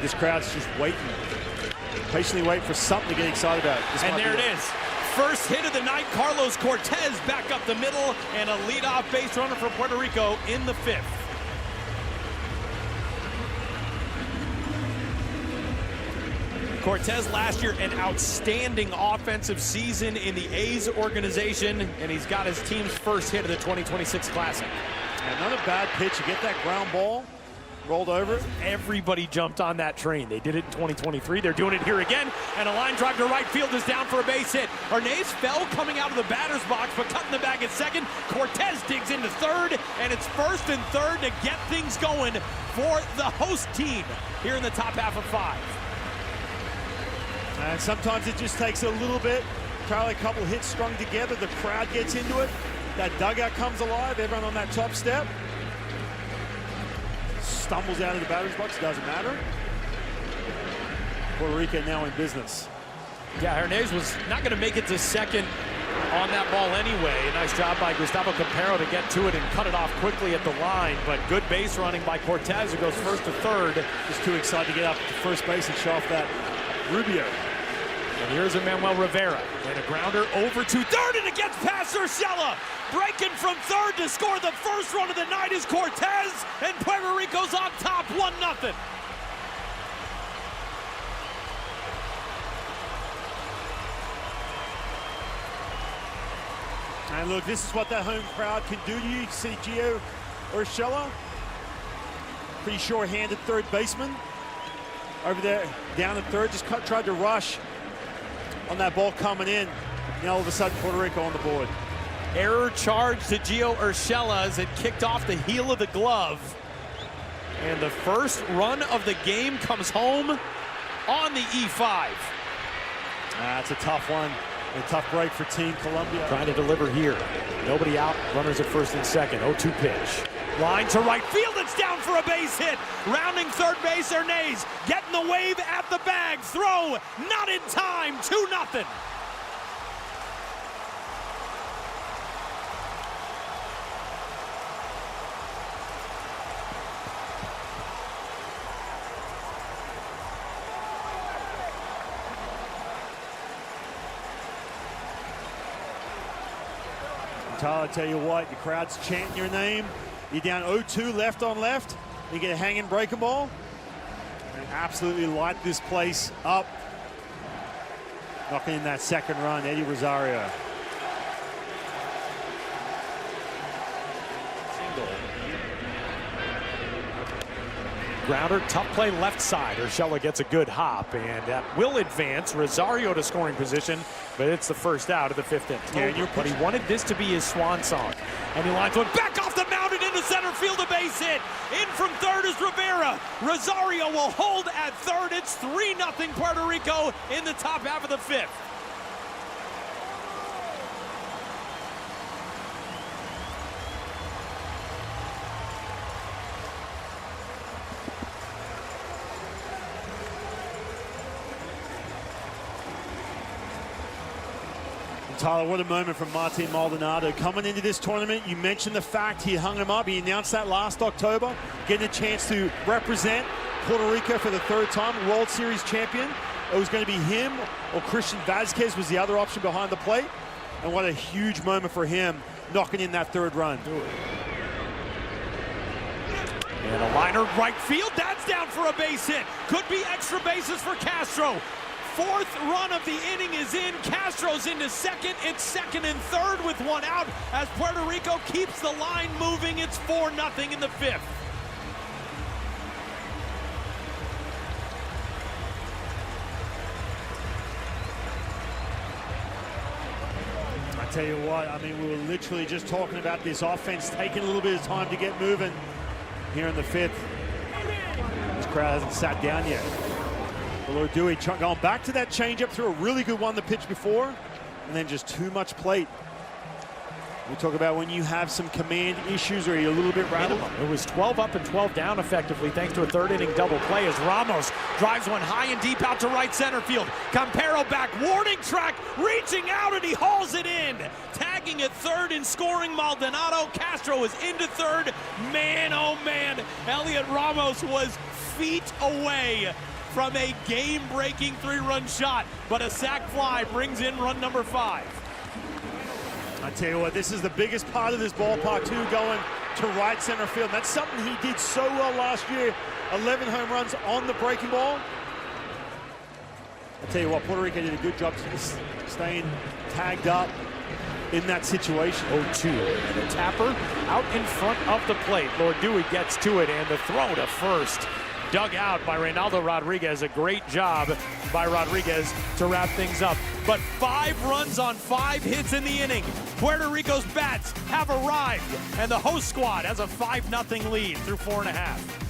this crowd's just waiting, patiently waiting for something to get excited about. And there it is. First hit of the night, Carlos Cortez back up the middle, and a leadoff base runner for Puerto Rico in the 5th. Cortez last year, an outstanding offensive season in the A's organization, and he's got his team's first hit of the 2026 Classic. Another bad pitch. You get that ground ball, rolled over. Everybody jumped on that train. They did it in 2023. They're doing it here again, and a line drive to right field is down for a base hit. Arnaiz fell coming out of the batter's box, but cutting the bag at second. Cortez digs into third, and it's first and third to get things going for the host team here in the top half of 5. And sometimes it just takes a little bit. Charlie, a couple hits strung together. The crowd gets into it. That dugout comes alive. Everyone on that top step stumbles out of the batter's box. Doesn't matter. Puerto Rico now in business. Yeah, Arnaiz was not going to make it to second on that ball anyway. Nice job by Gustavo Campero to get to it and cut it off quickly at the line. But good base running by Cortez, who goes first to third. Just too excited to get up to first base and show off that Rubio. And here's Manuel Rivera, and a grounder over to third, and it gets past Urshela. Breaking from third to score the first run of the night is Cortez, and Puerto Rico's on top, 1-0. And look, this is what that home crowd can do to you. You see Gio Urshela, pretty sure-handed third baseman. Over there, down at third, just tried to rush on that ball coming in. Now all of a sudden, Puerto Rico on the board. Error charge to Gio Urshela as it kicked off the heel of the glove. And the first run of the game comes home on the E5. That's a tough one. A tough break for Team Colombia. Trying to deliver here. Nobody out. Runners at first and second. 0-2 pitch. Line to right field. It's down for a base hit. Rounding third base, Arnaiz getting the wave at the bag. Throw not in time. 2-0. Tyler, I tell you what, the crowd's chanting your name. You're down 0-2 left on left. You get a hanging breaking ball. And absolutely light this place up. Knocking in that second run, Eddie Rosario. Grounder, tough play left side. Urshela gets a good hop, and that will advance Rosario to scoring position, but it's the first out of the 5th inning. Yeah, but he wanted this to be his swan song. And he lines one back off the mound and into center field, a base hit. In from third is Rivera. Rosario will hold at third. It's 3-0 Puerto Rico in the top half of the 5th. Tyler, what a moment from Martin Maldonado. Coming into this tournament, you mentioned the fact he hung him up. He announced that last October, getting a chance to represent Puerto Rico for the 3rd time, World Series champion. It was going to be him or Christian Vázquez was the other option behind the plate. And what a huge moment for him, knocking in that 3rd run. And a liner right field, that's down for a base hit. Could be extra bases for Castro. 4th run of the inning is in. Castro's into second. It's second and third with one out as Puerto Rico keeps the line moving. It's 4-0 in the 5th. I tell you what, I mean, we were literally just talking about this offense taking a little bit of time to get moving here in the 5th. This crowd hasn't sat down yet. Dewey going back to that changeup, threw a really good one the pitch before, and then just too much plate. We talk about when you have some command issues or you're a little bit rattled. It was 12 up and 12 down effectively thanks to a 3rd inning double play as Ramos drives one high and deep out to right center field. Campero back, warning track, reaching out, and he hauls it in. Tagging at third in scoring. Maldonado. Castro is into third. Man, oh man, Elliot Ramos was feet away from a game-breaking 3-run shot, but a sac fly brings in run number 5. I tell you what, this is the biggest part of this ballpark too, going to right center field. That's something he did so well last year. 11 home runs on the breaking ball. I tell you what, Puerto Rico did a good job staying tagged up in that situation. 0-2, and the tapper out in front of the plate. Lord Dewey gets to it, and the throw to first. Dug out by Reynaldo Rodriguez. A great job by Rodriguez to wrap things up. But 5 runs on 5 hits in the inning. Puerto Rico's bats have arrived, and the host squad has a 5-0 lead through 4.5.